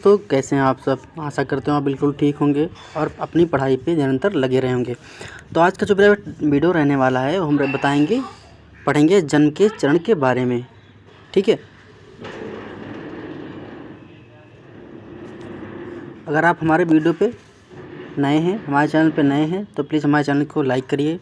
दोस्तों, कैसे हैं आप सब। आशा करते हो आप बिल्कुल ठीक होंगे और अपनी पढ़ाई पे निरंतर लगे रहे होंगे। तो आज का जो वीडियो रहने वाला है वो हम पढ़ेंगे जन्म के चरण के बारे में। ठीक है, अगर आप हमारे वीडियो पे नए हैं, हमारे चैनल पे नए हैं, तो प्लीज़ हमारे चैनल को लाइक करिए,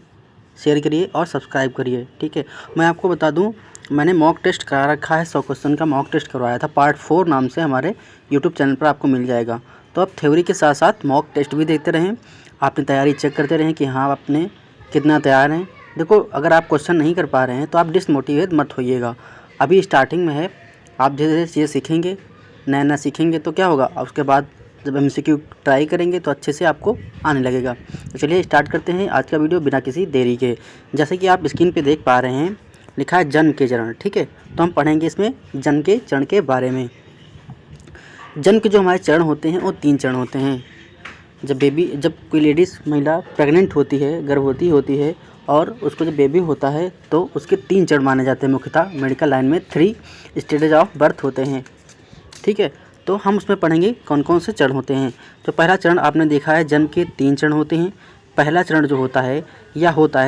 शेयर करिए और सब्सक्राइब करिए। ठीक है, मैं आपको बता दूं, मैंने मॉक टेस्ट करा रखा है। 100 क्वेश्चन का मॉक टेस्ट करवाया था, पार्ट 4 नाम से हमारे यूट्यूब चैनल पर आपको मिल जाएगा। तो आप थ्योरी के साथ साथ मॉक टेस्ट भी देखते रहें, अपनी तैयारी चेक करते रहें कि हाँ आपने कितना तैयार हैं। देखो, अगर आप क्वेश्चन नहीं कर पा रहे हैं तो आप डिसमोटिवेट मत होइएगा। अभी स्टार्टिंग में है, आप धीरे धीरे चीज़ें सीखेंगे, नया नया सीखेंगे तो क्या होगा, उसके बाद जब MCQ ट्राई करेंगे तो अच्छे से आपको आने लगेगा। तो चलिए स्टार्ट करते हैं आज का वीडियो बिना किसी देरी के। जैसे कि आप स्क्रीन पे देख पा रहे हैं, लिखा है जन्म के चरण। ठीक है, तो हम पढ़ेंगे इसमें जन्म के चरण के बारे में। जन्म के जो हमारे चरण होते हैं वो 3 चरण होते हैं। जब कोई लेडीज़ महिला प्रेग्नेंट होती है, गर्भवती होती है और उसको जब बेबी होता है तो उसके 3 चरण माने जाते हैं। मुख्यतः मेडिकल लाइन में 3 स्टेजेज ऑफ बर्थ होते हैं। ठीक है, तो हम उसमें पढ़ेंगे कौन कौन से चरण होते हैं। तो पहला चरण आपने देखा है, जन्म के 3 चरण होते हैं। पहला चरण जो होता है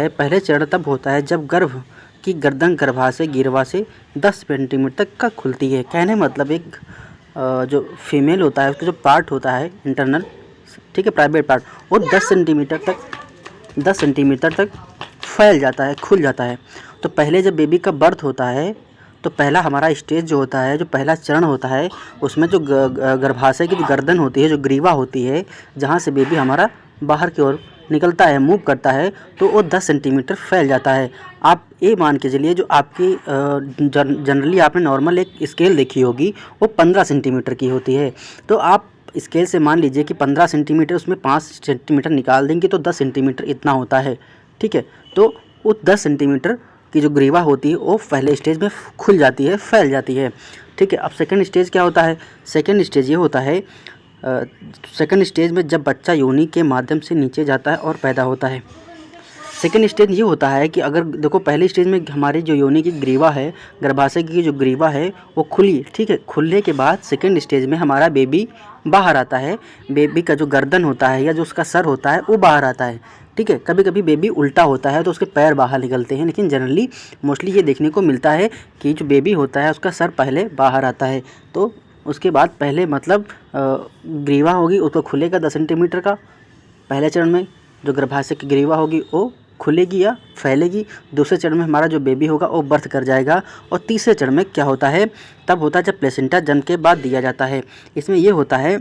पहले चरण तब होता है जब गर्भ की गर्दन गर्भाशय गिरवा से 10 सेंटीमीटर तक का खुलती है। कहने मतलब एक जो फीमेल होता है उसका जो पार्ट होता है इंटरनल, ठीक है, प्राइवेट पार्ट, वो 10 सेंटीमीटर तक फैल जाता है, खुल जाता है। तो पहले जब बेबी का बर्थ होता है तो पहला हमारा स्टेज जो होता है, जो पहला चरण होता है, उसमें जो गर्भाशय की जो गर्दन होती है, जो ग्रीवा होती है, जहाँ से बेबी हमारा बाहर की ओर निकलता है, मूव करता है, तो वो 10 सेंटीमीटर फैल जाता है। आप ये मान के चलिए, जो आपकी जनरली आपने नॉर्मल एक स्केल देखी होगी वो 15 सेंटीमीटर की होती है। तो आप स्केल से मान लीजिए कि 15 सेंटीमीटर, उसमें 5 सेंटीमीटर निकाल देंगे तो 10 सेंटीमीटर इतना होता है। ठीक है, तो वो 10 सेंटीमीटर की जो ग्रीवा होती है वो पहले स्टेज में खुल जाती है, फैल जाती है। ठीक है, अब सेकंड स्टेज क्या होता है। सेकंड स्टेज ये होता है, सेकंड स्टेज में जब बच्चा योनि के माध्यम से नीचे जाता है और पैदा होता है। सेकंड स्टेज ये होता है कि अगर देखो, पहले स्टेज में हमारी जो योनि की ग्रीवा है, गर्भाशय की जो ग्रीवा है वो खुली। ठीक है, खुलने के बाद सेकंड स्टेज में हमारा बेबी बाहर आता है। बेबी का जो गर्दन होता है या जो उसका सर होता है वो बाहर आता है। ठीक है, कभी कभी बेबी उल्टा होता है तो उसके पैर बाहर निकलते हैं, लेकिन जनरली मोस्टली ये देखने को मिलता है कि जो बेबी होता है उसका सर पहले बाहर आता है। तो उसके बाद पहले मतलब ग्रीवा होगी, उसको खुलेगा 10 सेंटीमीटर का। पहले चरण में जो गर्भाशय की ग्रीवा होगी वो खुलेगी या फैलेगी। दूसरे चरण में हमारा जो बेबी होगा वो बर्थ कर जाएगा। और तीसरे चरण में क्या होता है, तब होता है जब प्लेसेंटा जन्म के बाद दिया जाता है। इसमें ये होता है,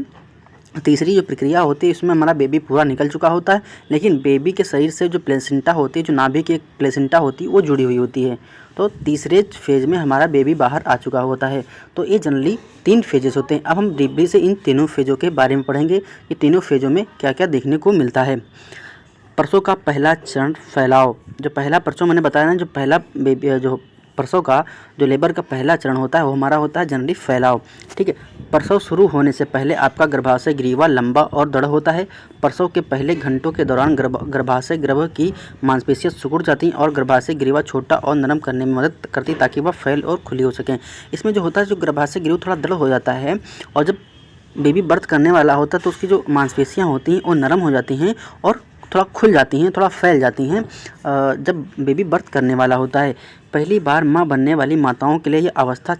तीसरी जो प्रक्रिया होती है इसमें हमारा बेबी पूरा निकल चुका होता है, लेकिन बेबी के शरीर से जो प्लेसेंटा होती है, जो नाभि की एक प्लेसेंटा होती है, वो जुड़ी हुई होती है। तो तीसरे फेज़ में हमारा बेबी बाहर आ चुका होता है। तो ये जनरली 3 फेजेस होते हैं। अब हम डीपली से इन तीनों फेज़ों के बारे में पढ़ेंगे कि तीनों फेज़ों में क्या क्या देखने को मिलता है। प्रसव का पहला चरण फैलाव। जो पहला प्रसव मैंने बताया ना, जो पहला बेबी जो प्रसव का जो लेबर का पहला चरण होता है वो हमारा होता है जनरली फैलाव। ठीक है, प्रसव शुरू होने से पहले आपका गर्भाशय ग्रीवा लंबा और दृढ़ होता है। प्रसव के पहले घंटों के दौरान गर्भाशय गर्भ की मांसपेशियां सिकुड़ जाती हैं और गर्भाशय ग्रीवा छोटा और नरम करने में मदद करती है ताकि वह फैल और खुली हो सकें। इसमें जो होता है, जो गर्भाशय ग्रीवा थोड़ा दृढ़ हो जाता है और जब बेबी बर्थ करने वाला होता है तो उसकी जो मांसपेशियाँ होती हैं वो नरम हो जाती हैं और थोड़ा खुल जाती हैं, थोड़ा फैल जाती हैं जब बेबी बर्थ करने वाला होता है। पहली बार माँ बनने वाली माताओं के लिए ये अवस्था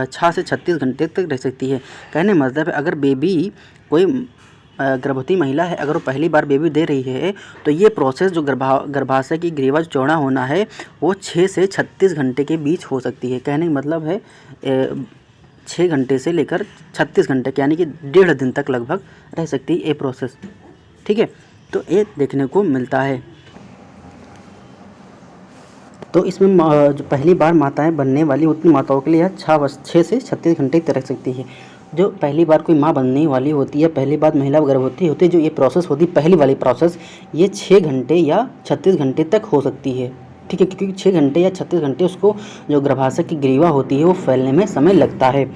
6 से 36 घंटे तक रह सकती है। कहने मतलब है, अगर बेबी कोई गर्भवती महिला है, अगर वो पहली बार बेबी दे रही है तो ये प्रोसेस जो गर्भाशय की ग्रीवा चौड़ा होना है वो 6 से 36 घंटे के बीच हो सकती है। कहने का मतलब है 6 घंटे से लेकर 36 घंटे, यानी कि 1.5 दिन तक लगभग रह सकती है ये प्रोसेस। ठीक है, तो ये देखने को मिलता है। तो इसमें जो पहली बार माताएं बनने वाली उतनी माताओं के लिए यह 6 से 36 घंटे तक रह सकती है। जो पहली बार कोई माँ बनने वाली होती है, पहली बार महिला गर्भवती होती है, जो ये प्रोसेस होती है पहली वाली प्रोसेस, ये 6 घंटे या 36 घंटे तक हो सकती है। ठीक है, क्योंकि 6 घंटे या 36 घंटे उसको जो गर्भाशय की ग्रीवा होती है वो फैलने में समय लगता है।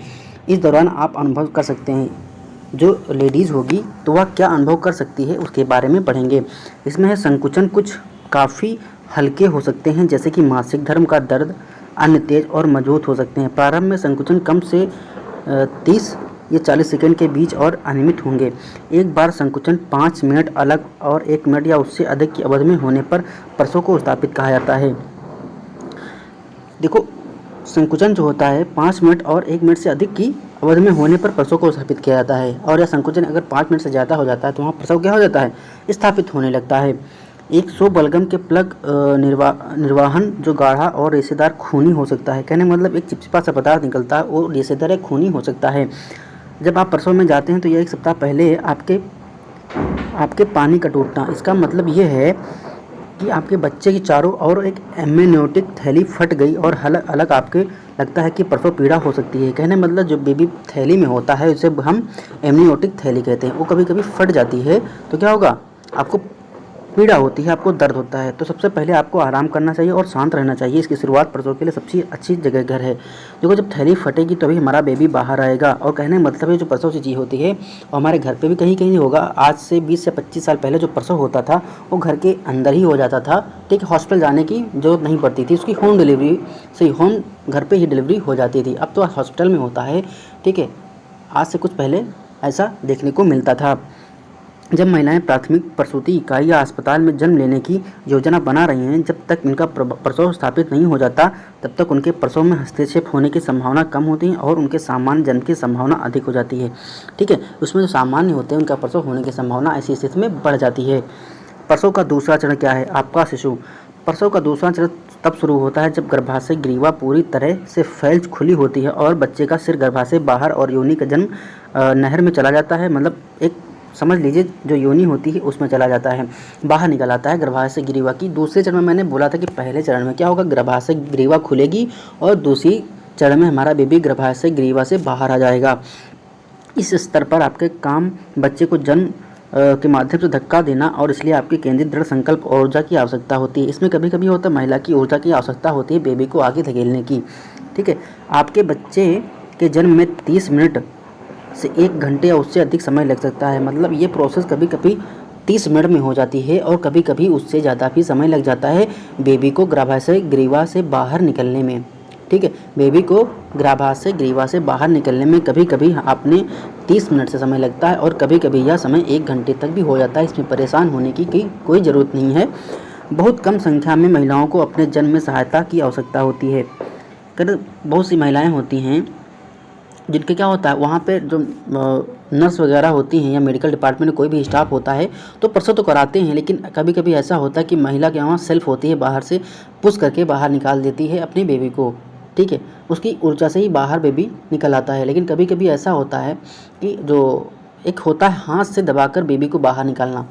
इस दौरान आप अनुभव कर सकते हैं, जो लेडीज़ होगी तो वह क्या अनुभव कर सकती है उसके बारे में पढ़ेंगे। इसमें है संकुचन कुछ काफ़ी हल्के हो सकते हैं, जैसे कि मासिक धर्म का दर्द। अन्य तेज और मजबूत हो सकते हैं। प्रारंभ में संकुचन कम से 30 ये 40 सेकंड के बीच और अनियमित होंगे। एक बार संकुचन 5 मिनट अलग और 1 मिनट या उससे अधिक की अवधि में होने पर प्रसव को स्थापित कहा जाता है। देखो, संकुचन जो होता है 5 मिनट और 1 मिनट से अधिक की अवधि में होने पर प्रसव को स्थापित किया जाता है, और यह संकुचन अगर 5 मिनट से ज़्यादा हो जाता है तो वहाँ प्रसव क्या हो जाता है, स्थापित होने लगता है। एक सौ बलगम के प्लग निर्वाहन जो गाढ़ा और रेशेदार खूनी हो सकता है। कहने मतलब एक चिपचिपा सा पदार्थ निकलता है, वो रेशेदार या खूनी हो सकता है। जब आप प्रसव में जाते हैं तो यह 1 सप्ताह पहले आपके पानी का टूटना, इसका मतलब ये है कि आपके बच्चे की चारों ओर एक एमनियोटिक थैली फट गई और अलग अलग आपके लगता है कि प्रसव पीड़ा हो सकती है। कहने मतलब जो बेबी थैली में होता है उसे हम एमनियोटिक थैली कहते हैं, वो कभी कभी फट जाती है तो क्या होगा, आपको पीड़ा होती है, आपको दर्द होता है। तो सबसे पहले आपको आराम करना चाहिए और शांत रहना चाहिए। इसकी शुरुआत प्रसव के लिए सबसे अच्छी जगह घर है। देखो, जब थैली फटेगी तभी हमारा बेबी बाहर आएगा, और कहने मतलब है जो प्रसव की चीज़ होती है और हमारे घर पे भी कहीं कहीं होगा। आज से 20 से 25 साल पहले जो प्रसव होता था वो घर के अंदर ही हो जाता था, ठीक है। हॉस्पिटल जाने की जरूरत नहीं पड़ती थी, उसकी होम डिलीवरी से होम घर पर ही डिलीवरी हो जाती थी। अब तो हॉस्पिटल में होता है, ठीक है। आज से कुछ पहले ऐसा देखने को मिलता था। जब महिलाएं प्राथमिक प्रसूति इकाई या अस्पताल में जन्म लेने की योजना बना रही हैं, जब तक इनका प्रसव स्थापित नहीं हो जाता तब तक उनके प्रसव में हस्तक्षेप होने की संभावना कम होती है और उनके सामान्य जन्म की संभावना अधिक हो जाती है, ठीक है। उसमें जो सामान्य होते हैं उनका प्रसव होने की संभावना ऐसी स्थिति में बढ़ जाती है। प्रसव का दूसरा चरण क्या है, आपका शिशु। प्रसव का दूसरा चरण तब शुरू होता है जब गर्भाशय ग्रीवा पूरी तरह से फैल खुली होती है और बच्चे का सिर गर्भाशय बाहर और योनि का जन्म नहर में चला जाता है। मतलब एक समझ लीजिए जो योनि होती है उसमें चला जाता है, बाहर निकल आता है गर्भाशय ग्रीवा की। दूसरे चरण में मैंने बोला था कि पहले चरण में क्या होगा, गर्भाशय ग्रीवा खुलेगी और दूसरी चरण में हमारा बेबी गर्भाशय ग्रीवा से बाहर आ जाएगा। इस स्तर पर आपके काम बच्चे को जन्म के माध्यम से धक्का देना, और इसलिए आपकी केंद्रित दृढ़ संकल्प और ऊर्जा की आवश्यकता होती है। इसमें कभी कभी होता है महिला की ऊर्जा की आवश्यकता होती है बेबी को आगे धकेलने की, ठीक है। आपके बच्चे के जन्म में 30 मिनट से 1 घंटे या उससे अधिक समय लग सकता है। मतलब ये प्रोसेस कभी कभी 30 मिनट में हो जाती है और कभी कभी उससे ज़्यादा भी समय लग जाता है बेबी को गर्भाशय ग्रीवा से बाहर निकलने में, ठीक है। बेबी को गर्भाशय ग्रीवा से बाहर निकलने में कभी कभी आपने 30 मिनट से समय लगता है और कभी कभी यह समय 1 घंटे तक भी हो जाता है। इसमें परेशान होने की कोई ज़रूरत नहीं है। बहुत कम संख्या में महिलाओं को अपने जन्म में सहायता की आवश्यकता होती है। बहुत सी महिलाएँ होती हैं जिनके क्या होता है, वहाँ पे जो नर्स वगैरह होती हैं या मेडिकल डिपार्टमेंट में कोई भी स्टाफ होता है तो प्रसव तो कराते हैं, लेकिन कभी कभी ऐसा होता है कि महिला के वहाँ सेल्फ होती है, बाहर से पुश करके बाहर निकाल देती है अपने बेबी को, ठीक है। उसकी ऊर्जा से ही बाहर बेबी निकल आता है। लेकिन कभी कभी ऐसा होता है कि जो एक होता है हाथ से दबाकर बेबी को बाहर निकालना,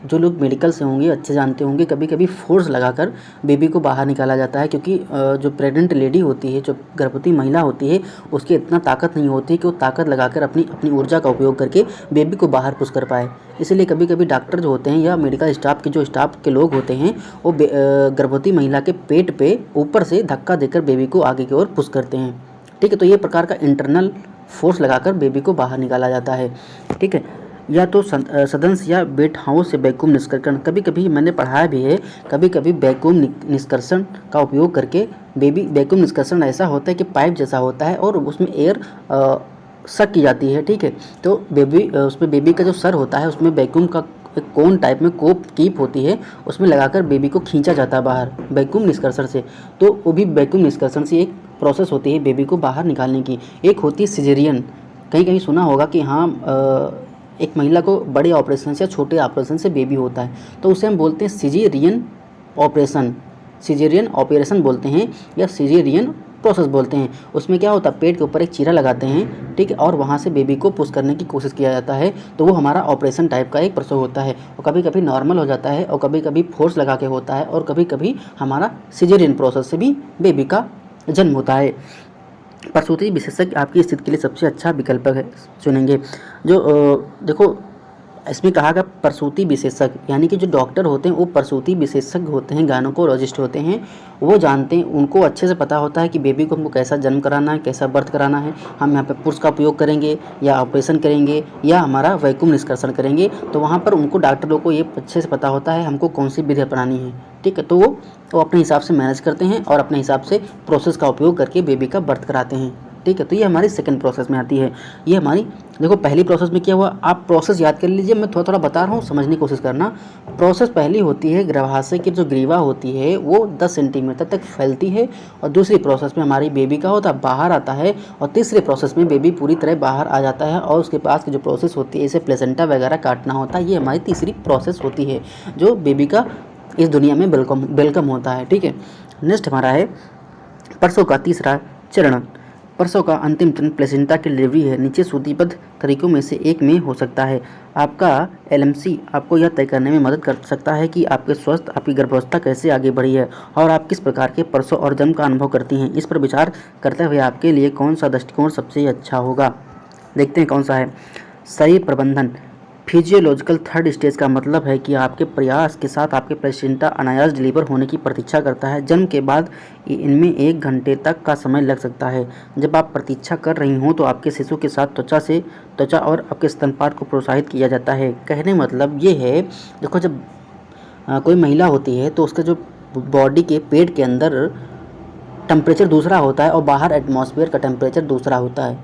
जो लोग मेडिकल से होंगे अच्छे जानते होंगे, कभी कभी फोर्स लगाकर बेबी को बाहर निकाला जाता है, क्योंकि जो प्रेग्नेंट लेडी होती है, जो गर्भवती महिला होती है, उसकी इतना ताकत नहीं होती कि वो ताकत लगाकर अपनी ऊर्जा का उपयोग करके बेबी को बाहर पुश कर पाए। इसलिए कभी कभी डॉक्टर जो होते हैं या मेडिकल स्टाफ के लोग होते हैं वो गर्भवती महिला के पेट पे ऊपर से धक्का देकर बेबी को आगे की ओर पुश करते हैं, ठीक है। तो ये प्रकार का इंटरनल फोर्स लगाकर बेबी को बाहर निकाला जाता है, ठीक है। या तो सदंश या बेटहाओं से वैक्यूम निष्कर्षण, कभी कभी मैंने पढ़ाया भी है, कभी कभी वैक्यूम निष्कर्षण का उपयोग करके बेबी, वैक्यूम निष्कर्षण ऐसा होता है कि पाइप जैसा होता है और उसमें एयर सक की जाती है, ठीक है। तो उसमें बेबी का जो सर होता है उसमें वैक्यूम का एक कोन टाइप में कीप होती है, उसमें लगाकर बेबी को खींचा जाता है बाहर वैक्यूम निष्कर्षण से। तो वो भी वैक्यूम निष्कर्षण से एक प्रोसेस होती है बेबी को बाहर निकालने की। एक होती है सिजेरियन, कहीं कहीं सुना होगा कि हाँ एक महिला को बड़े ऑपरेशन से या छोटे ऑपरेशन से बेबी होता है तो उसे हम बोलते हैं सिजेरियन ऑपरेशन बोलते हैं या सिजेरियन प्रोसेस बोलते हैं। उसमें क्या होता है, पेट के ऊपर एक चीरा लगाते हैं, ठीक है, और वहाँ से बेबी को पुश करने की कोशिश किया जाता है। तो वो हमारा ऑपरेशन टाइप का एक प्रसव होता है। और कभी कभी नॉर्मल हो जाता है और कभी कभी फोर्स लगा के होता है और कभी कभी हमारा सिजेरियन प्रोसेस से भी बेबी का जन्म होता है। प्रसूति विशेषज्ञ आपकी स्थिति के लिए सबसे अच्छा विकल्प चुनेंगे। देखो इसमें कहा गया प्रसूति विशेषज्ञ, यानी कि जो डॉक्टर होते हैं वो प्रसूति विशेषज्ञ होते हैं, गायनेकोलॉजिस्ट होते हैं। वो जानते हैं, उनको अच्छे से पता होता है कि बेबी को हमको कैसा जन्म कराना है, कैसा बर्थ कराना है। हम यहाँ पे पुश का उपयोग करेंगे या ऑपरेशन करेंगे या हमारा वैक्यूम निष्कर्षण करेंगे। तो वहाँ पर उनको डॉक्टरों को ये अच्छे से पता होता है हमको कौन सी विधि अपनानी है, ठीक है। तो वो अपने हिसाब से मैनेज करते हैं और अपने हिसाब से प्रोसेस का उपयोग करके बेबी का बर्थ कराते हैं। ठीक है। तो ये हमारी सेकंड प्रोसेस में आती है। ये हमारी देखो पहली प्रोसेस में क्या हुआ, आप प्रोसेस याद कर लीजिए, मैं थोड़ा थोड़ा बता रहा हूँ, समझने की कोशिश करना। प्रोसेस पहली होती है, गर्भाशय की जो ग्रीवा होती है वो 10 सेंटीमीटर तक फैलती है, और दूसरी प्रोसेस में हमारी बेबी का होता है बाहर आता है, और तीसरी प्रोसेस में बेबी पूरी तरह बाहर आ जाता है, और उसके पास की जो प्रोसेस होती है, इसे प्लेसेंटा वगैरह काटना होता है, ये हमारी तीसरी प्रोसेस होती है जो बेबी का इस दुनिया में वेलकम होता है, ठीक है। नेक्स्ट हमारा है प्रसव का तीसरा चरण। प्रसव का अंतिम चरण प्लेसेंटा की डिलीवरी है। नीचे सूचीबद्ध तरीकों में से एक में हो सकता है। आपका एलएमसी आपको यह तय करने में मदद कर सकता है कि आपके स्वस्थ आपकी गर्भावस्था कैसे आगे बढ़ी है और आप किस प्रकार के प्रसव और जन्म का अनुभव करती हैं। इस पर विचार करते हुए आपके लिए कौन सा दृष्टिकोण सबसे अच्छा होगा, देखते हैं कौन सा है। शरीर प्रबंधन। फिजियोलॉजिकल थर्ड स्टेज का मतलब है कि आपके प्रयास के साथ आपके प्लेसेंटा अनायास डिलीवर होने की प्रतीक्षा करता है। जन्म के बाद इनमें 1 घंटे तक का समय लग सकता है। जब आप प्रतीक्षा कर रही हों तो आपके शिशु के साथ त्वचा और आपके स्तनपाट को प्रोत्साहित किया जाता है। कहने मतलब ये है, देखो जब कोई महिला होती है तो उसका जो बॉडी के पेट के अंदर टेम्परेचर दूसरा होता है और बाहर एटमॉस्फेयर का टेम्परेचर दूसरा होता है,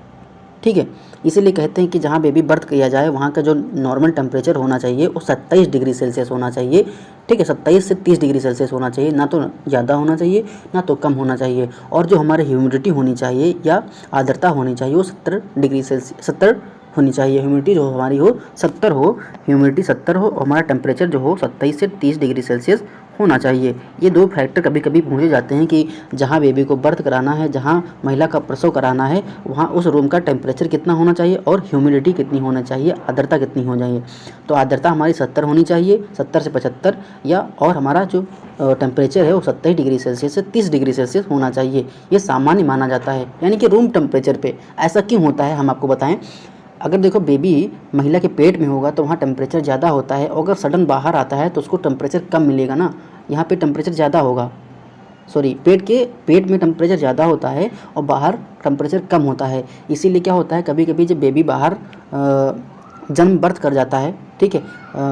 ठीक है। इसीलिए कहते हैं कि जहाँ बेबी बर्थ किया जाए वहाँ का जो नॉर्मल टेम्परेचर होना चाहिए वो 27 डिग्री सेल्सियस होना चाहिए, ठीक है। 27 से 30 डिग्री सेल्सियस होना चाहिए, ना तो ज़्यादा होना चाहिए ना तो कम होना चाहिए। और जो हमारी ह्यूमिडिटी होनी चाहिए या आर्द्रता होनी चाहिए वो 70 होनी चाहिए। ह्यूमिडिटी जो हमारी हो 70 हो, ह्यूमिडिटी 70 हो, और हमारा टेम्परेचर जो हो 27 से 30 डिग्री सेल्सियस होना चाहिए। ये दो फैक्टर कभी कभी पूछे जाते हैं कि जहाँ बेबी को बर्थ कराना है, जहाँ महिला का प्रसव कराना है, वहाँ उस रूम का टेम्परेचर कितना होना चाहिए और ह्यूमिडिटी कितनी होना चाहिए, आर्द्रता कितनी हो चाहिए। तो आर्द्रता हमारी 70 होनी चाहिए, 70 से 75, या और हमारा जो टेम्परेचर है वो 27 डिग्री सेल्सियस से 30 डिग्री सेल्सियस होना चाहिए। ये सामान्य माना जाता है, यानी कि रूम टेम्परेचर पे। ऐसा क्यों होता है हम आपको बताएं। अगर देखो बेबी महिला के पेट में होगा तो वहाँ टेम्परेचर ज़्यादा होता है, और अगर सडन बाहर आता है तो उसको टेम्परेचर कम मिलेगा ना, यहाँ पे टेम्परेचर ज़्यादा होगा। सॉरी, पेट में टेम्परेचर ज़्यादा होता है और बाहर टेम्परेचर कम होता है। इसीलिए क्या होता है, कभी कभी जब बेबी बाहर जन्म बर्थ कर जाता है, ठीक है,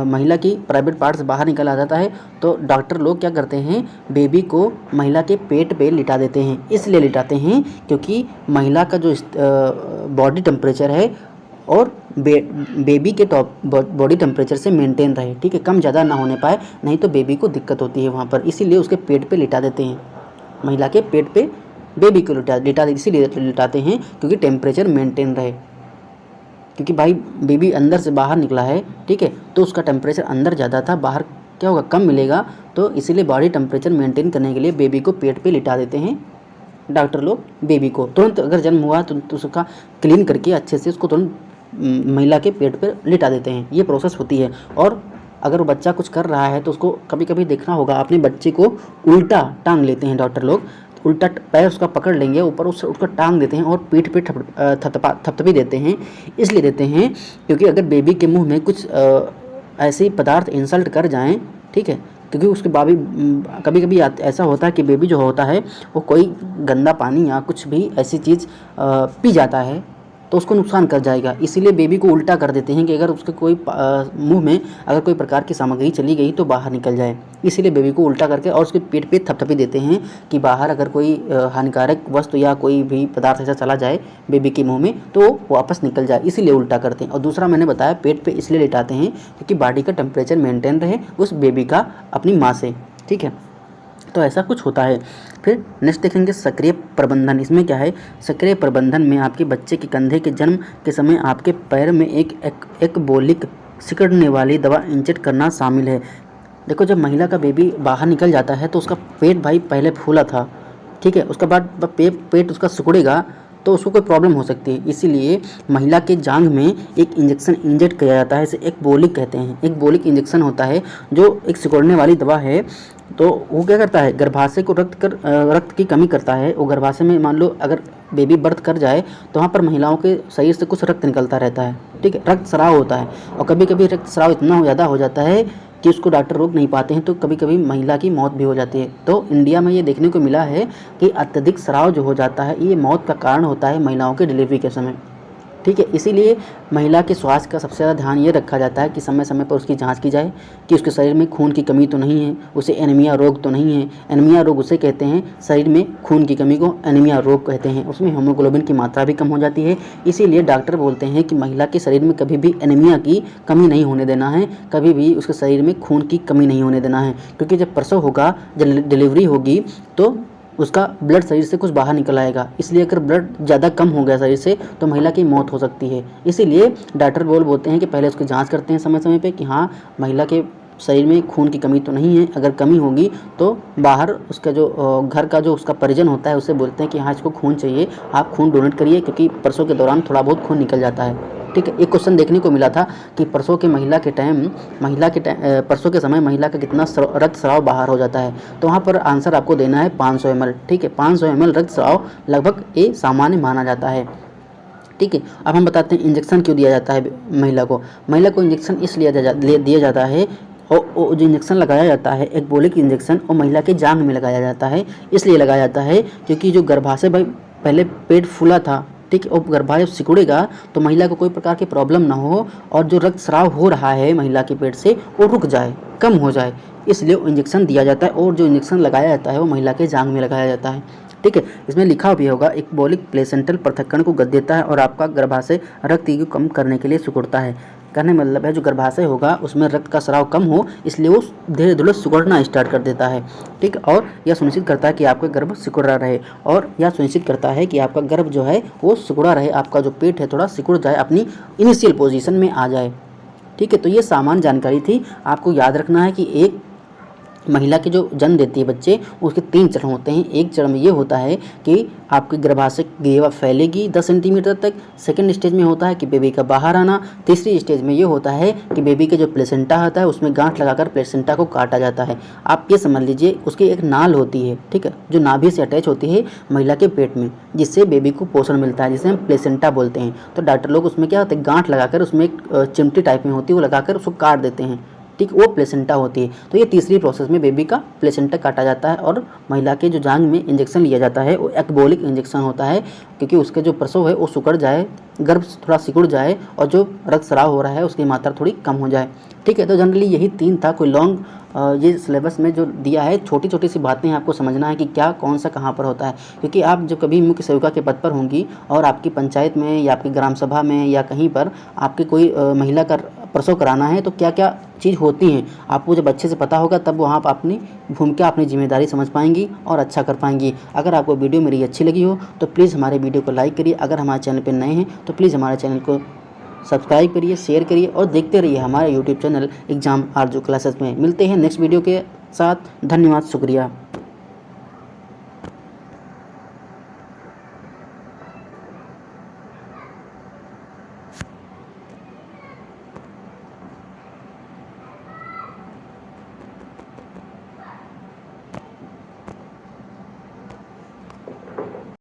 महिला की प्राइवेट पार्ट से बाहर निकल आ जाता है, तो डॉक्टर लोग क्या करते हैं, बेबी को महिला के पेट पे लिटा देते हैं। इसलिए लिटाते हैं क्योंकि महिला का जो बॉडी टेम्परेचर है और बेबी के टॉप बॉडी टेम्परेचर से मेंटेन रहे, ठीक है, कम ज़्यादा ना होने पाए, नहीं तो बेबी को दिक्कत होती है वहाँ पर। इसीलिए उसके पेट पे लिटा देते हैं, महिला के पेट पे बेबी को लिटा इसीलिए लिटाते हैं क्योंकि टेम्परेचर मेंटेन रहे। क्योंकि भाई बेबी अंदर से बाहर निकला है, ठीक है, तो उसका टेम्परेचर अंदर ज़्यादा था, बाहर क्या होगा, कम मिलेगा। तो इसीलिए बॉडी टेम्परेचर मेंटेन करने के लिए बेबी को पेट पे लिटा देते हैं डॉक्टर लोग। बेबी को तुरंत अगर जन्म हुआ तो उसका क्लीन करके अच्छे से उसको तुरंत महिला के पेट पर लिटा देते हैं। ये प्रोसेस होती है। और अगर वो बच्चा कुछ कर रहा है तो उसको कभी कभी देखना होगा, अपने बच्चे को उल्टा टांग लेते हैं डॉक्टर लोग, उल्टा पैर उसका पकड़ लेंगे, ऊपर उसको टांग देते हैं और पीठ पे थपथपी देते हैं। इसलिए देते हैं क्योंकि अगर बेबी के मुंह में कुछ ऐसे पदार्थ इंसल्ट कर जाएं, ठीक है, क्योंकि उसके कभी कभी ऐसा होता है कि बेबी जो होता है वो कोई गंदा पानी या कुछ भी ऐसी चीज़ पी जाता है तो उसको नुकसान कर जाएगा। इसीलिए बेबी को उल्टा कर देते हैं कि अगर उसके कोई मुंह में अगर कोई प्रकार की सामग्री चली गई तो बाहर निकल जाए। इसीलिए बेबी को उल्टा करके और उसके पेट पे थपथपी देते हैं कि बाहर अगर कोई हानिकारक वस्तु या कोई भी पदार्थ ऐसा चला जाए बेबी के मुंह में तो वो वापस निकल जाए, इसीलिए उल्टा करते हैं। और दूसरा मैंने बताया पेट पे इसलिए लिटाते हैं क्योंकि बॉडी का टेम्परेचर मेंटेन रहे उस बेबी का अपनी माँ से, ठीक है। तो ऐसा कुछ होता है। फिर नेक्स्ट देखेंगे सक्रिय प्रबंधन। इसमें क्या है, सक्रिय प्रबंधन में आपके बच्चे के कंधे के जन्म के समय आपके पैर में एक बोलिक सिकुड़ने वाली दवा इंजेक्ट करना शामिल है। देखो जब महिला का बेबी बाहर निकल जाता है तो उसका पेट भाई पहले फूला था, ठीक है, उसके बाद पेट उसका सिकुड़ेगा तो उसको कोई प्रॉब्लम हो सकती है। इसीलिए महिला के जांघ में एक इंजेक्शन इंजेक्ट किया जाता है, इसे एक बोलिक कहते हैं। एक बोलिक इंजेक्शन होता है जो एक सिकुड़ने वाली दवा है। तो वो क्या करता है, गर्भाशय को रक्त की कमी करता है। वो गर्भाशय में मान लो अगर बेबी बर्थ कर जाए तो वहाँ पर महिलाओं के शरीर से कुछ रक्त निकलता रहता है, ठीक है, रक्त स्राव होता है। और कभी कभी रक्त स्राव इतना ज़्यादा हो जाता है कि उसको डॉक्टर रोक नहीं पाते हैं, तो कभी कभी महिला की मौत भी हो जाती है। तो इंडिया में ये देखने को मिला है कि अत्यधिक स्राव जो हो जाता है ये मौत का कारण होता है महिलाओं के डिलीवरी के समय। ठीक है। इसीलिए महिला के स्वास्थ्य का सबसे ज़्यादा ध्यान ये रखा जाता है कि समय समय पर उसकी जांच की जाए कि उसके शरीर में खून की कमी तो नहीं है, उसे एनीमिया रोग तो नहीं है। एनीमिया रोग उसे कहते हैं, शरीर में खून की कमी को एनीमिया रोग कहते हैं। उसमें हीमोग्लोबिन की मात्रा भी कम हो जाती है। इसीलिए डॉक्टर बोलते हैं कि महिला के शरीर में कभी भी एनीमिया की कमी नहीं होने देना है, कभी भी उसके शरीर में खून की कमी नहीं होने देना है। क्योंकि जब प्रसव होगा, जब डिलीवरी होगी, तो उसका ब्लड शरीर से कुछ बाहर निकल आएगा। इसलिए अगर ब्लड ज़्यादा कम हो गया शरीर से तो महिला की मौत हो सकती है। इसीलिए डॉक्टर बोलते हैं कि पहले उसकी जांच करते हैं समय समय पे कि हाँ, महिला के शरीर में खून की कमी तो नहीं है। अगर कमी होगी तो बाहर उसका जो घर का जो उसका परिजन होता है, उससे बोलते हैं कि हाँ, इसको खून चाहिए, आप खून डोनेट करिए, क्योंकि प्रसव के दौरान थोड़ा बहुत खून निकल जाता है। ठीक है। एक क्वेश्चन देखने को मिला था कि प्रसव के प्रसव के समय महिला का कितना रक्त स्राव बाहर हो जाता है। तो वहाँ पर आंसर आपको देना है 500 ml। ठीक है, 500 ml रक्त स्राव लगभग ये सामान्य माना जाता है। ठीक है। अब हम बताते हैं इंजेक्शन क्यों दिया जाता है महिला को इंजेक्शन इसलिए दिया जाता है, और जो इंजेक्शन लगाया जाता है एब्रोलिक इंजेक्शन, वो महिला के जांघ में लगाया जाता है। इसलिए लगाया जाता है क्योंकि जो गर्भाशय पहले पेट फूला था, ठीक है, और गर्भाशय सिकुड़ेगा तो महिला को कोई प्रकार की प्रॉब्लम ना हो, और जो रक्त स्राव हो रहा है महिला के पेट से वो रुक जाए, कम हो जाए। इसलिए वो इंजेक्शन दिया जाता है, और जो इंजेक्शन लगाया जाता है वो महिला के जांघ में लगाया जाता है। ठीक है। इसमें लिखा भी होगा एब्रोलिक प्लेसेंटल पृथक्करण को गति देता है और आपका गर्भाशय रक्त को कम करने के लिए सिकुड़ता है। कहने मतलब है जो गर्भाशय होगा उसमें रक्त का स्राव कम हो, इसलिए वो धीरे धीरे सिकुड़ना स्टार्ट कर देता है। ठीक। और यह सुनिश्चित करता है कि आपका गर्भ सिकुड़ा रहे, और यह सुनिश्चित करता है कि आपका गर्भ जो है वो सिकुड़ा रहे, आपका जो पेट है थोड़ा सिकुड़ जाए, अपनी इनिशियल पोजीशन में आ जाए। ठीक है। तो ये सामान्य जानकारी थी। आपको याद रखना है कि एक महिला के जो जन्म देती है बच्चे, उसके 3 चरण होते हैं। एक चरण में ये होता है कि आपके गर्भाशय ग्रीवा फैलेगी 10 सेंटीमीटर तक। सेकंड स्टेज में होता है कि बेबी का बाहर आना। तीसरी स्टेज में ये होता है कि बेबी के जो प्लेसेंटा होता है उसमें गांठ लगाकर प्लेसेंटा को काटा जाता है। आप ये समझ लीजिए, उसकी एक नाल होती है, ठीक है, जो नाभि से अटैच होती है महिला के पेट में, जिससे बेबी को पोषण मिलता है, जिसे हम प्लेसेंटा बोलते हैं। तो डॉक्टर लोग उसमें क्या होता है, गांठ लगाकर उसमें एक चिमटी टाइप में होती है, वो लगाकर उसको काट देते हैं। ठीक, वो प्लेसेंटा होती है। तो ये तीसरी प्रोसेस में बेबी का प्लेसेंटा काटा जाता है, और महिला के जो जांघ में इंजेक्शन लिया जाता है वो एब्रोलिक इंजेक्शन होता है, क्योंकि उसके जो प्रसव है वो सिकुड़ जाए, गर्भ थोड़ा सिकुड़ जाए, और जो रक्त स्राव हो रहा है उसकी मात्रा थोड़ी कम हो जाए। ठीक है। तो जनरली यही 3 था। कोई लॉन्ग ये सिलेबस में जो दिया है, छोटी छोटी सी बातें आपको समझना है कि क्या कौन सा कहाँ पर होता है। क्योंकि आप जब कभी मुख्य सेविका के पद पर होंगी और आपकी पंचायत में या आपकी ग्राम सभा में या कहीं पर आपकी कोई महिला का प्रसव कराना है, तो क्या क्या चीज़ होती हैं आपको जब अच्छे से पता होगा, तब वहाँ पर अपनी भूमिका, अपनी जिम्मेदारी समझ पाएंगी और अच्छा कर पाएंगी। अगर आपको वीडियो मेरी अच्छी लगी हो तो प्लीज़ हमारे वीडियो को लाइक करिए। अगर हमारे चैनल पर नए हैं तो प्लीज़ हमारे चैनल को सब्सक्राइब करिए, शेयर करिए, और देखते रहिए हमारे यूट्यूब चैनल एग्जाम आरजू क्लासेस में। मिलते हैं नेक्स्ट वीडियो के साथ। धन्यवाद, शुक्रिया।